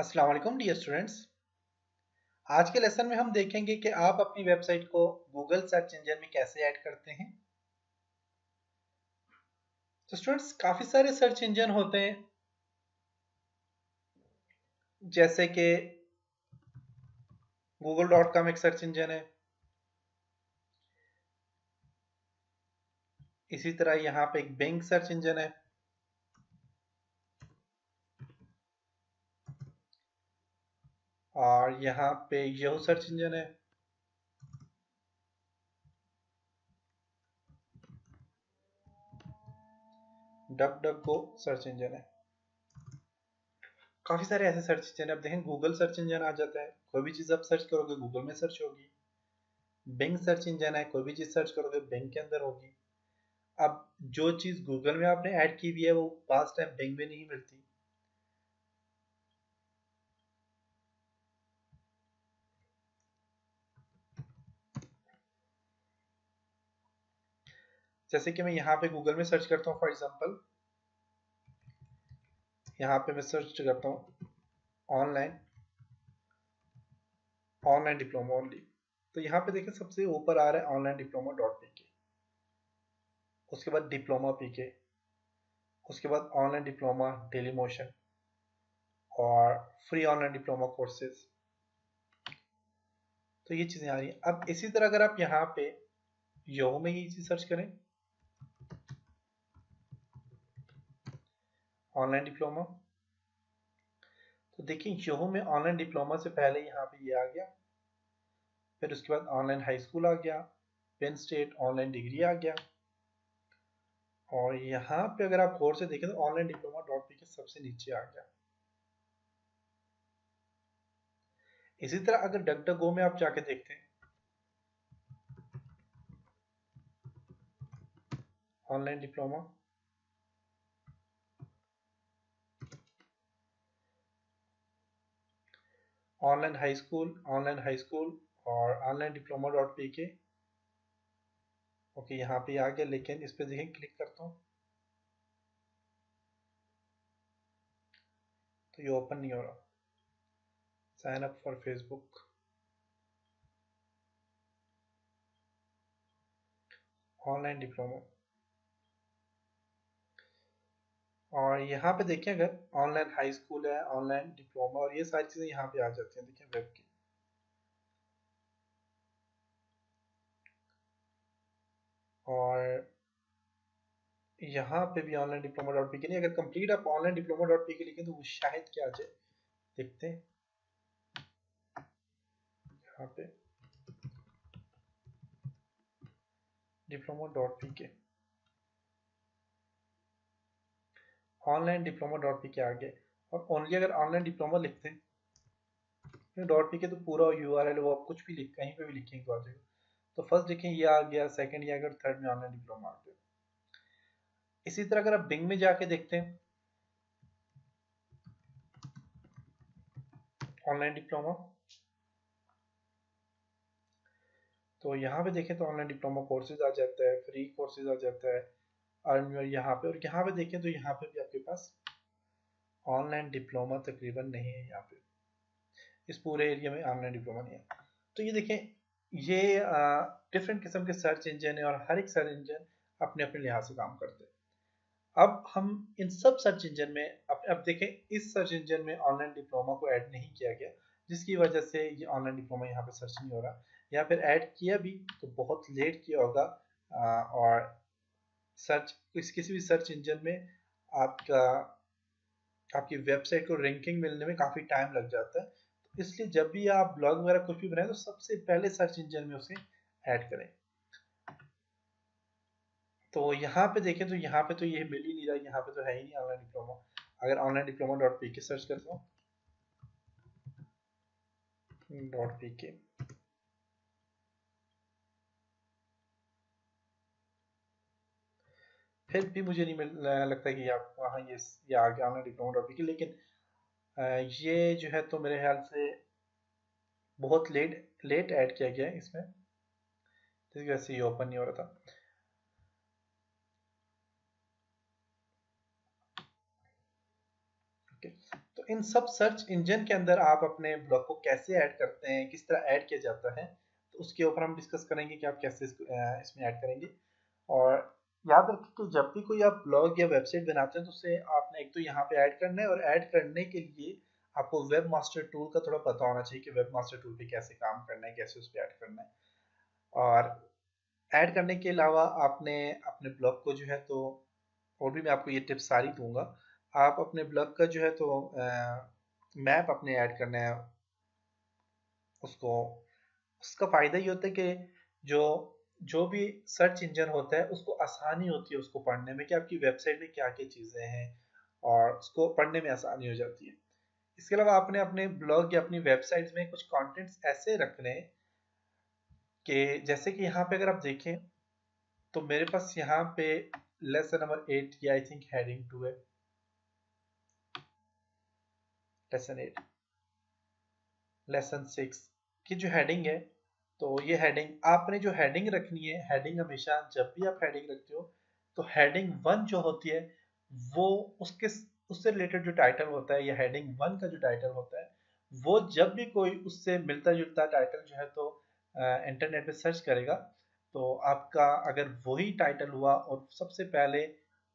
अस्सलाम वालेकुम dear students. आज के लेसन में हम देखेंगे कि आप अपनी वेबसाइट को गूगल सर्च इंजन में कैसे ऐड करते हैं। तो स्टूडेंट्स, काफ़ी सारे सर्च इंजन होते हैं, जैसे कि google.com एक सर्च इंजन है। इसी तरह यहाँ पे एक बिंग सर्च इंजन है। और यहाँ पे यहू सर्च इंजन है। Duck duck go search engine है। काफ़ी सारे ऐसे सर्च इंजन है। अब देखें, गूगल सर्च इंजन आ जाता है, कोई भी चीज़ आप सर्च करोगे गूगल में सर्च होगी। बिंग सर्च इंजन है, कोई भी चीज़ सर्च करोगे बिंग के अंदर होगी। अब जो चीज़ गूगल में आपने ऐड की हुई है वो पास टाइम बिंग में नहीं मिलती। जैसे कि मैं यहाँ पे गूगल में सर्च करता हूँ, फॉर एग्जांपल यहाँ पे मैं सर्च करता हूँ ऑनलाइन ऑनलाइन डिप्लोमा ओनली। तो यहाँ पे देखिए सबसे ऊपर आ रहा है ऑनलाइन डिप्लोमा डॉट पी के, उसके बाद डिप्लोमा पी के, उसके बाद ऑनलाइन डिप्लोमा डेली मोशन और फ्री ऑनलाइन डिप्लोमा कोर्सेज। तो ये चीज़ें आ रही हैं। अब इसी तरह अगर आप यहाँ पे योहो में ये चीज़ सर्च करें ऑनलाइन डिप्लोमा, तो देखिए योहो में ऑनलाइन डिप्लोमा से पहले यहाँ पे ये आ गया, फिर उसके बाद ऑनलाइन हाई स्कूल आ गया, पेन स्टेट ऑनलाइन डिग्री आ गया। और यहाँ पे अगर आप गौर से देखें तो ऑनलाइन डिप्लोमा डॉट पी के सबसे नीचे आ गया। इसी तरह अगर डक डक गो में आप जाके देखते हैं online diploma, online high school और ऑनलाइन डिप्लोमा डॉट पी के। ओके, यहाँ पे आ गया, लेकिन इस पे देखें क्लिक करता हूँ तो ये ओपन नहीं हो रहा। Sign up for Facebook, online diploma. और यहाँ पे देखिए अगर ऑनलाइन हाई स्कूल है, ऑनलाइन डिप्लोमा और ये सारी चीज़ें यहाँ पे आ जाती हैं। देखिए वेब की, और यहाँ पे भी ऑनलाइन डिप्लोमा डॉट पी के नहीं। अगर कंप्लीट आप ऑनलाइन डिप्लोमा डॉट पी के लिखें तो वो शायद क्या आ जाए, देखते हैं यहाँ पे डिप्लोमा डॉट पी के, ऑनलाइन डिप्लोमा डॉट पी के आ गए। और ओनली अगर ऑनलाइन डिप्लोमा लिखते हैं डॉट पी के तो पूरा यू आर एल वो आप कुछ भी लिख कहीं पे भी लिखेंगे तो आ जाएगा। तो फर्स्ट देखें ये आ गया, सेकंड ये आ गया, थर्ड में ऑनलाइन डिप्लोमा आ गया। इसी तरह अगर आप बिंग में जाके देखते हैं ऑनलाइन डिप्लोमा, तो यहाँ पे देखें तो ऑनलाइन डिप्लोमा कोर्सेज आ जाता है, फ्री कोर्सेज आ जाता है, अर्न योर यहाँ पे। और यहाँ पे देखें तो यहाँ पे भी आपके पास ऑनलाइन डिप्लोमा तकरीबन नहीं है। यहाँ पे इस पूरे एरिया में ऑनलाइन डिप्लोमा नहीं है। तो ये देखें, ये डिफरेंट किस्म के सर्च इंजन है और हर एक सर्च इंजन अपने अपने लिहाज से काम करते हैं। अब हम इन सब सर्च इंजन में अब देखें, इस सर्च इंजन में ऑनलाइन डिप्लोमा को ऐड नहीं किया गया, जिसकी वजह से ये ऑनलाइन डिप्लोमा यहाँ पे सर्च नहीं हो रहा। या फिर ऐड किया भी तो बहुत लेट किया होगा। और सर्च किसी भी सर्च इंजन में आपका आपकी वेबसाइट को रैंकिंग मिलने में काफ़ी टाइम लग जाता है। तो इसलिए जब भी आप ब्लॉग वगैरह कुछ भी बनाएं तो सबसे पहले सर्च इंजन में उसे ऐड करें। तो यहाँ पे देखें तो यहाँ पे तो ये मिल ही नहीं रहा, यहाँ पे तो है ही नहीं ऑनलाइन डिप्लोमा। अगर ऑनलाइन डिप्लोमा डॉट पी के सर्च करता हूँ डॉट पी के, फिर भी मुझे नहीं लगता कि आप वहाँ ये आ गया ऑनलाइन डिप्लोमा डॉट पी के। लेकिन ये जो है तो मेरे ख्याल से बहुत लेट लेट ऐड किया गया है इसमें, जिसकी वजह से ये ओपन नहीं हो रहा था। ओके, तो इन सब सर्च इंजन के अंदर आप अपने ब्लॉग को कैसे ऐड करते हैं, किस तरह ऐड किया जाता है, तो उसके ऊपर हम डिस्कस करेंगे कि आप कैसे इसमें ऐड करेंगे। और याद रखें कि जब भी कोई आप ब्लॉग या वेबसाइट बनाते हैं तो उसे आपने एक तो यहाँ पे ऐड करना है, और ऐड करने के लिए आपको वेब मास्टर टूल का थोड़ा पता होना चाहिए कि वेब मास्टर टूल पे कैसे काम करना है, कैसे उस पर ऐड करना है। और ऐड करने के अलावा आपने अपने ब्लॉग को जो है तो, और भी मैं आपको ये टिप्स सारी दूंगा, आप अपने ब्लॉग का जो है तो मैप अपने ऐड करना है उसको। उसका फ़ायदा ये होता है कि जो जो भी सर्च इंजन होता है उसको आसानी होती है उसको पढ़ने में कि आपकी वेबसाइट में क्या क्या चीज़ें हैं, और उसको पढ़ने में आसानी हो जाती है। इसके अलावा आपने अपने ब्लॉग या अपनी वेबसाइट में कुछ कंटेंट्स ऐसे रखने कि जैसे कि यहाँ पे अगर आप देखें तो मेरे पास यहाँ पे लेसन नंबर 8 या आई थिंक हेडिंग 2 है, लेसन 8, लेसन 6 की जो हेडिंग है, तो ये हेडिंग आपने जो हेडिंग रखनी है, हेडिंग हमेशा जब भी आप हेडिंग रखते हो तो हेडिंग 1 जो होती है वो उसके उससे रिलेटेड जो टाइटल होता है, या हेडिंग 1 का जो टाइटल होता है, वो जब भी कोई उससे मिलता जुलता टाइटल जो है तो इंटरनेट पे सर्च करेगा, तो आपका अगर वही टाइटल हुआ और सबसे पहले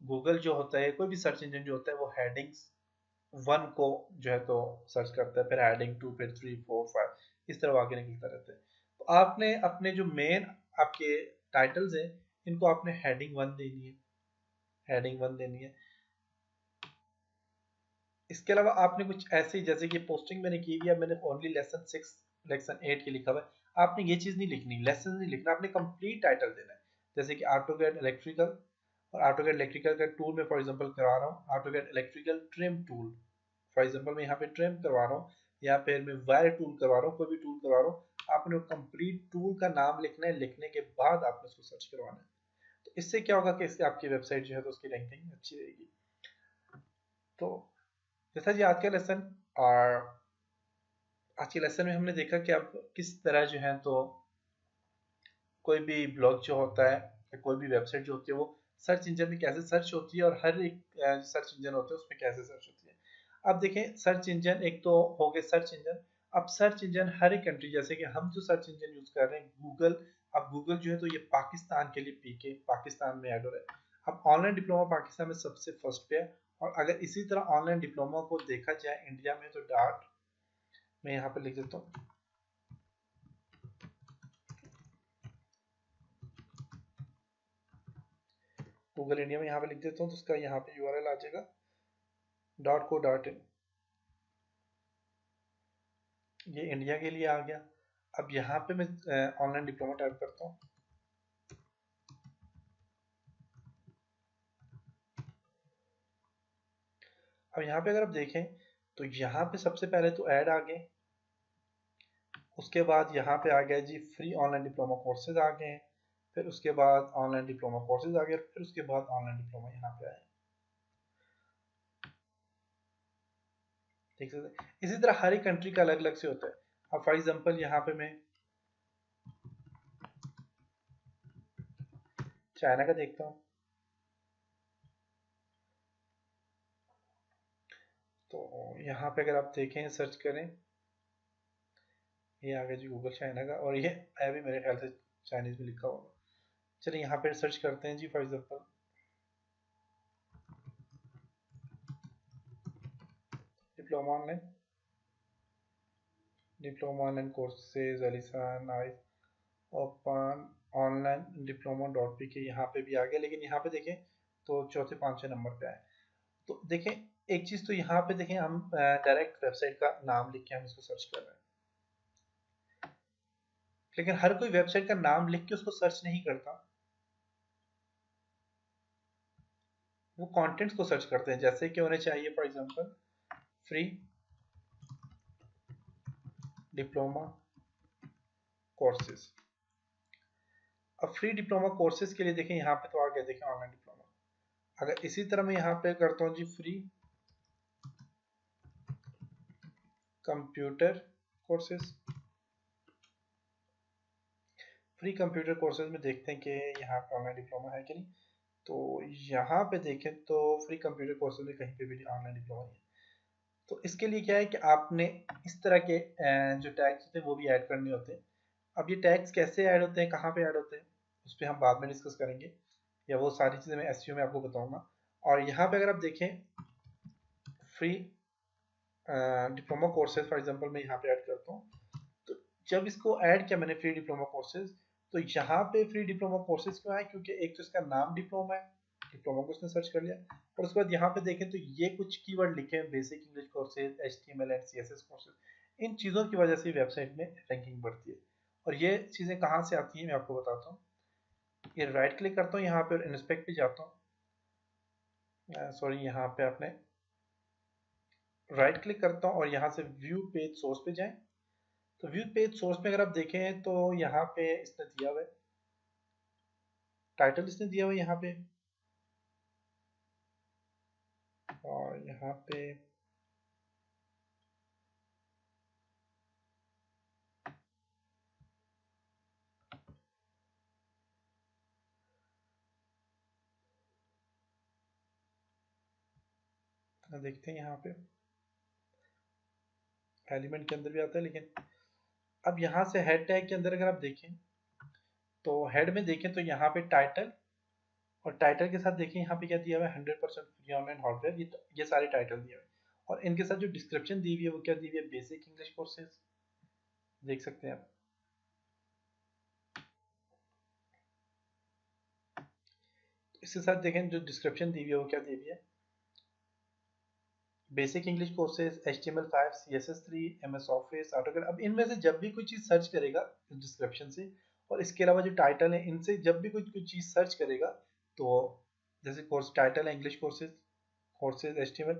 गूगल जो होता है, कोई भी सर्च इंजन जो होता है, वो हेडिंग्स 1 को जो है तो सर्च करता है, फिर हेडिंग 2, फिर 3, 4, 5, इस तरह आगे निकलता रहता है। तो आपने अपने जो मेन आपके टाइटल्स हैं इनको आपने हेडिंग 1 देनी है, हेडिंग 1 देनी है। इसके अलावा आपने कुछ ऐसे, जैसे कि पोस्टिंग मैंने की हुई है, मैंने ओनली लेसन 6 लेसन 8 के लिखा हुआ है, आपने ये चीज़ नहीं लिखनी, लेसन नहीं लिखना, आपने कंप्लीट टाइटल देना है। जैसे कि ऑटोकैड इलेक्ट्रिकल, और ऑटोकैड इलेक्ट्रिकल का टूल में फॉर एग्जांपल करा रहा हूँ AutoCAD electrical trim tool, for example मैं यहाँ पे ट्रिम करवा रहा हूँ, या फिर मैं वायर टूल करवा रहा हूँ, कोई भी टूल करवा रहा हूँ, आपने वो कंप्लीट टूल का नाम लिखना है, लिखने के बाद आपने उसको सर्च करवाना है। तो इससे क्या होगा कि इससे आपकी वेबसाइट जो है तो उसकी रैंकिंग अच्छी रहेगी। तो जैसा जी आज का लेसन, और आज के लेसन में हमने देखा कि आप किस तरह जो है तो कोई भी ब्लॉग जो होता है या कोई भी वेबसाइट जो होती है वो सर्च इंजन में कैसे सर्च होती है, और हर एक सर्च इंजन होता है उसमें कैसे सर्च होती है। अब देखें, सर्च इंजन एक तो हो गए सर्च इंजन। अब सर्च इंजन हर एक कंट्री, जैसे कि हम जो सर्च इंजन यूज कर रहे हैं गूगल, अब गूगल जो है तो ये पाकिस्तान के लिए पीके पाकिस्तान में ऐड हो रहा है। अब ऑनलाइन डिप्लोमा पाकिस्तान में सबसे फर्स्ट पे है, और अगर इसी तरह ऑनलाइन डिप्लोमा को देखा जाए इंडिया में तो डार्ट, मैं यहाँ पे लिख देता हूँ गूगल इंडिया में, यहाँ पे लिख देता हूँ तो उसका यहाँ पे यूआरएल आ जाएगा .co.in, ये इंडिया के लिए आ गया। अब यहाँ पे मैं ऑनलाइन डिप्लोमा टाइप करता हूँ, अब यहाँ पे अगर आप देखें तो यहाँ पे सबसे पहले तो ऐड आ गए, उसके बाद यहाँ पे आ गया जी फ्री ऑनलाइन डिप्लोमा कोर्सेज आ गए हैं, फिर उसके बाद ऑनलाइन डिप्लोमा कोर्सेज आ गए, फिर उसके बाद ऑनलाइन डिप्लोमा यहाँ पे आए। ठीक है, इसी तरह हर एक कंट्री का अलग अलग से होता है। अब फॉर एग्जांपल यहाँ पे मैं चाइना का देखता हूँ, तो यहाँ पे अगर आप देखें सर्च करें, ये आ गया जी गूगल चाइना का, और ये है भी मेरे ख्याल से चाइनीज में लिखा होगा। चलिए यहाँ पे सर्च करते हैं जी, for example diploma online, diploma online courses Alison I open online diploma .pk, यहाँ पे भी आ गया, लेकिन यहाँ पे देखें तो चौथे पांचवें नंबर पे आए। तो देखें एक चीज तो यहाँ पे देखें, हम डायरेक्ट वेबसाइट का नाम लिख के हम इसको सर्च कर रहे हैं, लेकिन हर कोई वेबसाइट का नाम लिख के उसको सर्च नहीं करता, वो कंटेंट्स को सर्च करते हैं। जैसे कि उन्हें चाहिए for example free diploma courses, अब फ्री डिप्लोमा कोर्सेज के लिए देखें यहाँ पे तो आ गया, देखें ऑनलाइन डिप्लोमा। अगर इसी तरह मैं यहाँ पे करता हूँ जी free computer courses, free computer courses में देखते हैं कि यहाँ पे ऑनलाइन डिप्लोमा है कि नहीं। तो यहाँ पे देखें तो फ्री कंप्यूटर कोर्सेज में कहीं पे भी ऑनलाइन डिप्लोमा नहीं है। तो इसके लिए क्या है कि आपने इस तरह के जो टैग्स होते हैं वो भी ऐड करने होते हैं। अब ये टैग्स कैसे ऐड होते हैं, कहाँ पे ऐड होते हैं, उस पर हम बाद में डिस्कस करेंगे, या वो सारी चीज़ें मैं एसईओ में आपको बताऊंगा। और यहाँ पे अगर आप देखें free diploma courses for example मैं यहाँ पे ऐड करता हूँ। तो जब इसको ऐड किया मैंने फ्री डिप्लोमा कोर्सेज, तो यहाँ पे फ्री डिप्लोमा कोर्सेज क्यों आए, क्योंकि एक तो इसका नाम डिप्लोमा है, डिप्लोमा को उसने सर्च कर लिया, और उसके बाद यहाँ पे देखें तो ये कुछ कीवर्ड लिखे हैं, basic English courses, HTML and CSS courses. इन चीज़ों की वजह से वेबसाइट में रैंकिंग बढ़ती है। और ये चीज़ें कहाँ से आती हैं मैं आपको बताता हूँ। ये राइट क्लिक करता हूँ यहाँ पे और इंस्पेक्ट पे जाता हूँ, सॉरी यहाँ पे आपने राइट क्लिक करता हूँ और यहाँ से व्यू पेज सोर्स पे जाएं। तो व्यू पेज सोर्स में अगर आप देखें तो यहाँ पे इसने दिया हुआ है टाइटल, इसने दिया हुआ है यहाँ पे, और यहाँ पे देखते हैं यहाँ पे एलिमेंट के अंदर भी आता है, लेकिन अब यहाँ से हेड टैग के अंदर अगर आप देखें तो हेड में देखें तो यहाँ पे टाइटल, और टाइटल के साथ देखें यहाँ पे क्या दिया हुआ है, 100% फ्री ऑनलाइन हार्डवेयर, ये सारे टाइटल दिए हुए हैं। और इनके साथ जो डिस्क्रिप्शन दी हुई है वो क्या दी हुई है, बेसिक इंग्लिश कोर्सेज, देख सकते हैं आप। इसके साथ देखें जो डिस्क्रिप्शन दी हुई है वो क्या दी हुई है, basic English courses, HTML5, CSS3, MS office, AutoCAD। अब इनमें से जब भी कोई चीज़ सर्च करेगा डिस्क्रिप्शन से, और इसके अलावा जो टाइटल है इनसे जब भी कोई चीज़ सर्च करेगा, तो जैसे कोर्स टाइटल है इंग्लिश कोर्सेज, कोर्सेज HTML,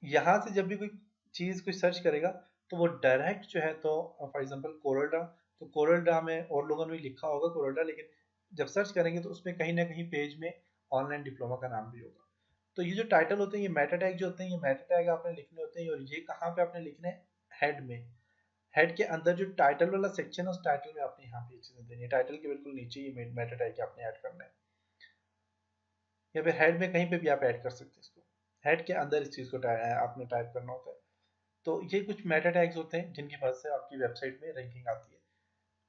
यहाँ से जब भी कोई चीज़ कोई सर्च करेगा तो वो डायरेक्ट जो है, तो फॉर एग्जांपल कोरल, तो कोरल में और लोगों ने भी लिखा होगा कोरल, लेकिन जब सर्च करेंगे तो उसमें कहीं ना कहीं पेज में ऑनलाइन डिप्लोमा का नाम भी होगा। तो ये जो टाइटल होते हैं, ये मेटा टैग जो होते हैं, ये मेटा टैग आपने लिखने होते हैं, और ये कहाँ पे आपने लिखने हैं, हेड में। हेड के अंदर जो टाइटल वाला सेक्शन है उस टाइटल में आपने यहाँ पे ये चीज़ें देनी है, टाइटल के बिल्कुल नीचे ये मेटा टैग आपने ऐड करना है, या फिर हेड में कहीं पे भी आप ऐड कर सकते हैं इसको, हेड के अंदर इस चीज़ को आपने टाइप करना होता है। तो ये कुछ मेटा टैग्स होते हैं जिनकी वजह से आपकी वेबसाइट में रैंकिंग आती है।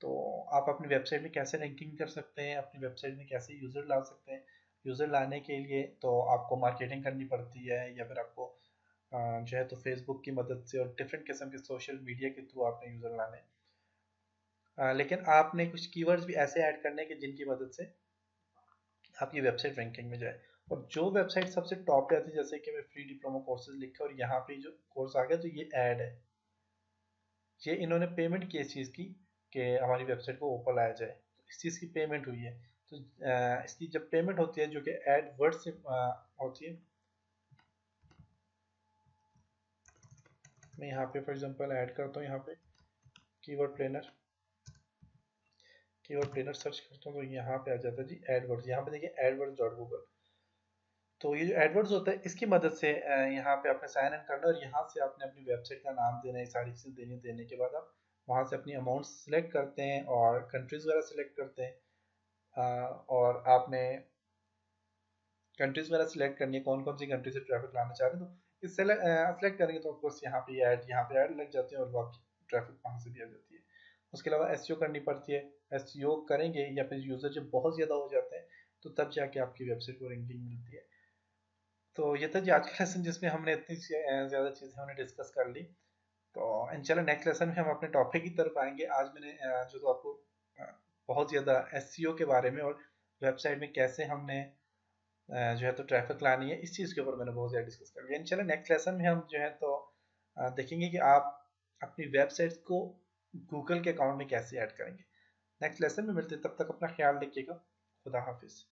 तो आप अपनी वेबसाइट में कैसे रैंकिंग कर सकते हैं, अपनी वेबसाइट में कैसे यूज़र ला सकते हैं। यूज़र लाने के लिए तो आपको मार्केटिंग करनी पड़ती है, या फिर आपको जो है तो फेसबुक की मदद से और डिफरेंट किस्म के सोशल मीडिया के थ्रू आपने यूज़र लाने लेकिन आपने कुछ कीवर्ड्स भी ऐसे ऐड करने के जिनकी मदद से आपकी वेबसाइट रैंकिंग में जाए। और जो वेबसाइट सबसे टॉप पे आती है, जैसे कि मैं फ्री डिप्लोमा कोर्सेज लिखा और यहाँ पे जो कोर्स आ गया तो ये ऐड है, ये इन्होंने पेमेंट की इस चीज़ की कि हमारी वेबसाइट को ऊपर लाया जाए, तो इस चीज़ की पेमेंट हुई है। तो इसकी जब पेमेंट होती है जो कि एड वर्ड से होती है, मैं यहाँ पे फॉर एग्जांपल ऐड करता हूँ, यहाँ पे कीवर्ड प्लेनर सर्च करता हूँ तो यहाँ पे आ जाता है जी एडवर्ड्स। यहाँ पे देखिए एडवर्ड्स.गूगल। तो ये जो एडवर्ड्स होता है इसकी मदद से यहाँ पे आपने साइन इन करना है, और यहाँ से आपने अपनी वेबसाइट का नाम देना है, सारी चीज़ देने के बाद आप वहाँ से अपनी अमाउंट सेलेक्ट करते हैं और कंट्रीज़ वगैरह सेलेक्ट करते हैं। और आपने कंट्रीज वगैरह सिलेक्ट करनी है, कौन कौन सी कंट्री से ट्रैफिक लाना चाह रहे हैं, तो इस सेलेक्ट करेंगे तो ऑफकोर्स यहाँ पे ऐड लग जाते हैं और वो आपकी ट्रैफिक वहाँ से भी आ जाती है। उसके अलावा एसईओ करनी पड़ती है, एसईओ करेंगे या फिर यूज़र जब बहुत ज़्यादा हो जाते हैं तो तब जाके आपकी वेबसाइट को रैंकिंग मिलती है। तो ये था जी आज का लेसन, जिसमें हमने इतनी ज़्यादा चीज़ें हमने डिस्कस कर ली। तो इंशाल्लाह नेक्स्ट लेसन में हम अपने टॉपिक की तरफ आएंगे। आज मैंने जो तो आपको बहुत ज़्यादा एसईओ के बारे में और वेबसाइट में कैसे हमने जो है तो ट्रैफिक लानी है, इस चीज़ के ऊपर मैंने बहुत ज़्यादा डिस्कस कर लिया। इंशाल्लाह नेक्स्ट लेसन में हम जो है तो देखेंगे कि आप अपनी वेबसाइट को गूगल के अकाउंट में कैसे ऐड करेंगे। नेक्स्ट लेसन में मिलते हैं, तब तक अपना ख्याल रखिएगा। खुदा हाफिज़।